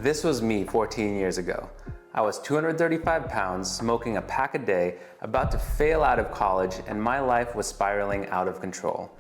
This was me 14 years ago. I was 235 pounds, smoking a pack a day, about to fail out of college, and my life was spiraling out of control.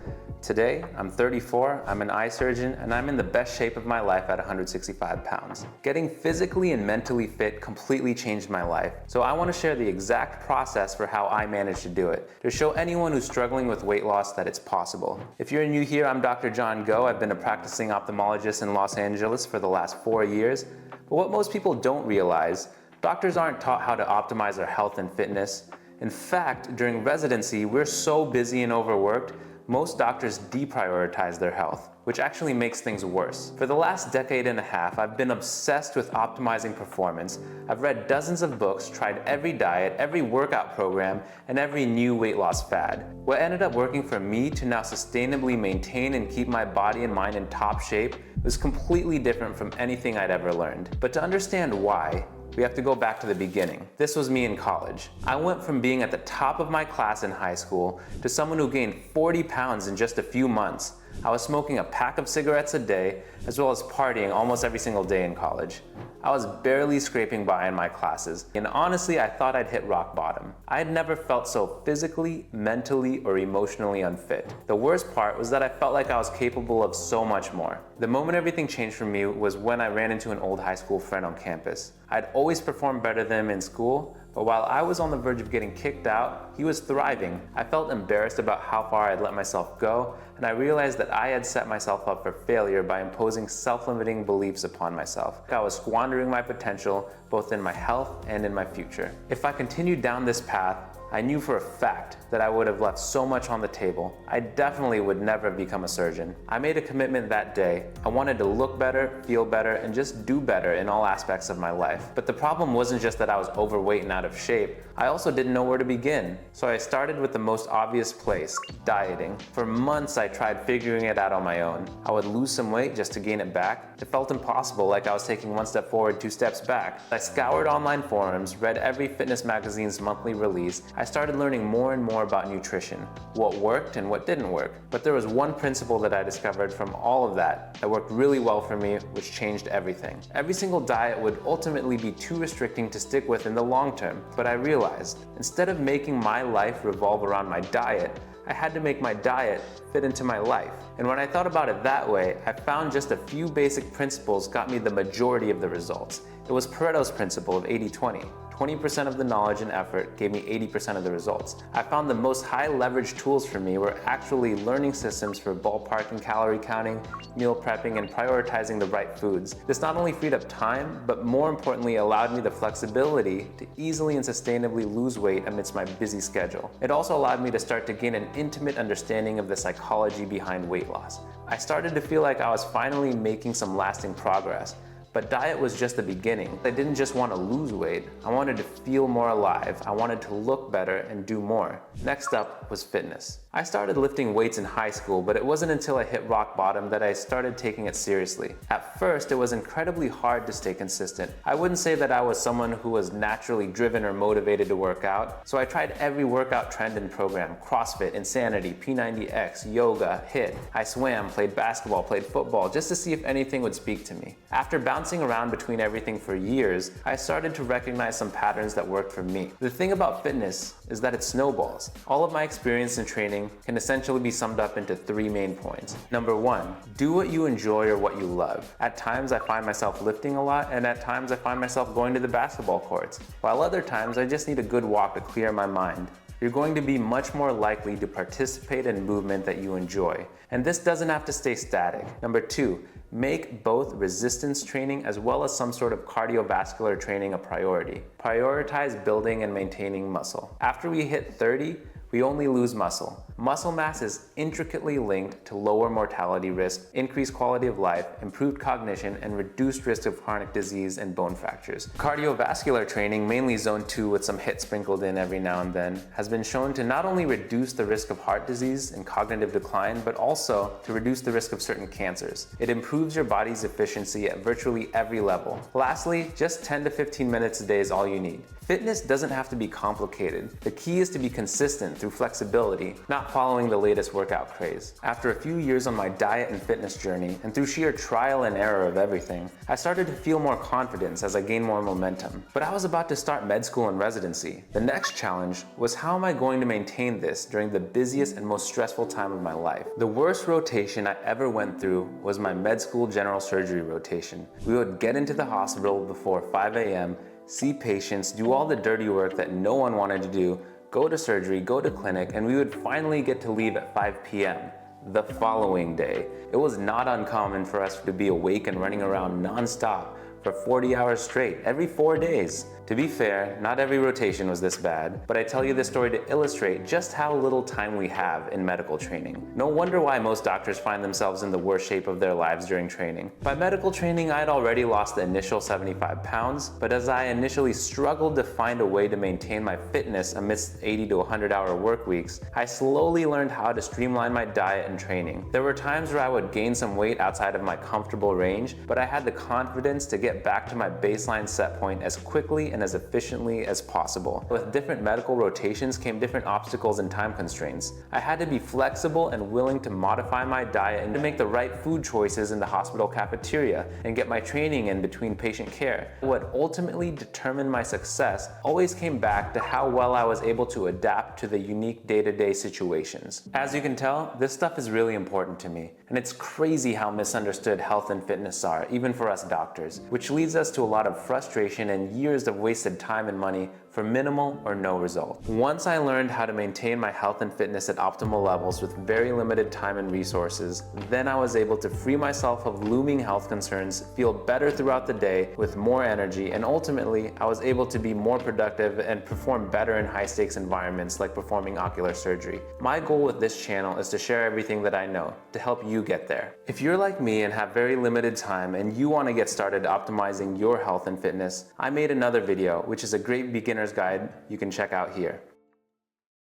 Today, I'm 34, I'm an eye surgeon, and I'm in the best shape of my life at 165 pounds. Getting physically and mentally fit completely changed my life, so I want to share the exact process for how I managed to do it, to show anyone who's struggling with weight loss that it's possible. If you're new here, I'm Dr. Jon Go. I've been a practicing ophthalmologist in Los Angeles for the last 4 years, but what most people don't realize, doctors aren't taught how to optimize our health and fitness. In fact, during residency, we're so busy and overworked, most doctors deprioritize their health, which actually makes things worse. For the last decade and a half, I've been obsessed with optimizing performance. I've read dozens of books, tried every diet, every workout program, and every new weight loss fad. What ended up working for me to now sustainably maintain and keep my body and mind in top shape was completely different from anything I'd ever learned. But to understand why, we have to go back to the beginning. This was me in college. I went from being at the top of my class in high school to someone who gained 40 pounds in just a few months. I was smoking a pack of cigarettes a day, as well as partying almost every single day in college. I was barely scraping by in my classes, and honestly, I thought I'd hit rock bottom. I had never felt so physically, mentally, or emotionally unfit. The worst part was that I felt like I was capable of so much more. The moment everything changed for me was when I ran into an old high school friend on campus. I'd always performed better than him in school, but while I was on the verge of getting kicked out, he was thriving. I felt embarrassed about how far I'd let myself go, and I realized that I had set myself up for failure by imposing self-limiting beliefs upon myself. I was squandering my potential, both in my health and in my future. If I continued down this path, I knew for a fact that I would have left so much on the table. I definitely would never have become a surgeon. I made a commitment that day. I wanted to look better, feel better, and just do better in all aspects of my life. But the problem wasn't just that I was overweight and out of shape. I also didn't know where to begin. So I started with the most obvious place, dieting. For months, I tried figuring it out on my own. I would lose some weight just to gain it back. It felt impossible, like I was taking one step forward, 2 steps back. I scoured online forums, read every fitness magazine's monthly release. I started learning more and more about nutrition, what worked and what didn't work. But there was one principle that I discovered from all of that worked really well for me, which changed everything. Every single diet would ultimately be too restricting to stick with in the long term, but I realized, instead of making my life revolve around my diet, I had to make my diet fit into my life. And when I thought about it that way, I found just a few basic principles got me the majority of the results. It was Pareto's principle of 80-20. 20% of the knowledge and effort gave me 80% of the results. I found the most high leverage tools for me were actually learning systems for ballparking, calorie counting, meal prepping, and prioritizing the right foods. This not only freed up time, but more importantly allowed me the flexibility to easily and sustainably lose weight amidst my busy schedule. It also allowed me to start to gain an intimate understanding of the psychology behind weight loss. I started to feel like I was finally making some lasting progress. But diet was just the beginning. I didn't just want to lose weight, I wanted to feel more alive. I wanted to look better and do more. Next up was fitness. I started lifting weights in high school, but it wasn't until I hit rock bottom that I started taking it seriously. At first, it was incredibly hard to stay consistent. I wouldn't say that I was someone who was naturally driven or motivated to work out, so I tried every workout trend and program: CrossFit, Insanity, P90X, yoga, HIIT. I swam, played basketball, played football, just to see if anything would speak to me. After bouncing around between everything for years, I started to recognize some patterns that worked for me. The thing about fitness is that it snowballs. All of my experience in training can essentially be summed up into 3 main points. Number 1, do what you enjoy or what you love. At times I find myself lifting a lot, and at times I find myself going to the basketball courts, while other times I just need a good walk to clear my mind. You're going to be much more likely to participate in movement that you enjoy. And this doesn't have to stay static. Number 2, make both resistance training as well as some sort of cardiovascular training a priority. Prioritize building and maintaining muscle. After we hit 30, we only lose muscle. Muscle mass is intricately linked to lower mortality risk, increased quality of life, improved cognition, and reduced risk of chronic disease and bone fractures. Cardiovascular training, mainly zone 2 with some HIIT sprinkled in every now and then, has been shown to not only reduce the risk of heart disease and cognitive decline, but also to reduce the risk of certain cancers. It improves your body's efficiency at virtually every level. Lastly, just 10 to 15 minutes a day is all you need. Fitness doesn't have to be complicated. The key is to be consistent through flexibility, not following the latest workout craze. After a few years on my diet and fitness journey, and through sheer trial and error of everything, I started to feel more confidence as I gained more momentum. But I was about to start med school and residency. The next challenge was, how am I going to maintain this during the busiest and most stressful time of my life? The worst rotation I ever went through was my med school general surgery rotation. We would get into the hospital before 5 a.m., see patients, do all the dirty work that no one wanted to do, go to surgery, go to clinic, and we would finally get to leave at 5 p.m. the following day. It was not uncommon for us to be awake and running around non-stop for 40 hours straight, every 4 days. To be fair, not every rotation was this bad, but I tell you this story to illustrate just how little time we have in medical training. No wonder why most doctors find themselves in the worst shape of their lives during training. By medical training, I had already lost the initial 75 pounds, but as I initially struggled to find a way to maintain my fitness amidst 80 to 100 hour work weeks, I slowly learned how to streamline my diet and training. There were times where I would gain some weight outside of my comfortable range, but I had the confidence to get back to my baseline set point as quickly and as efficiently as possible. With different medical rotations came different obstacles and time constraints. I had to be flexible and willing to modify my diet and to make the right food choices in the hospital cafeteria and get my training in between patient care. What ultimately determined my success always came back to how well I was able to adapt to the unique day-to-day situations. As you can tell, this stuff is really important to me, and it's crazy how misunderstood health and fitness are, even for us doctors, which leads us to a lot of frustration and years of wasted time and money for minimal or no result. Once I learned how to maintain my health and fitness at optimal levels with very limited time and resources, then I was able to free myself of looming health concerns, feel better throughout the day with more energy, and ultimately I was able to be more productive and perform better in high stakes environments like performing ocular surgery. My goal with this channel is to share everything that I know to help you get there. If you're like me and have very limited time and you want to get started optimizing your health and fitness, I made another video which is a great beginner's guide you can check out here.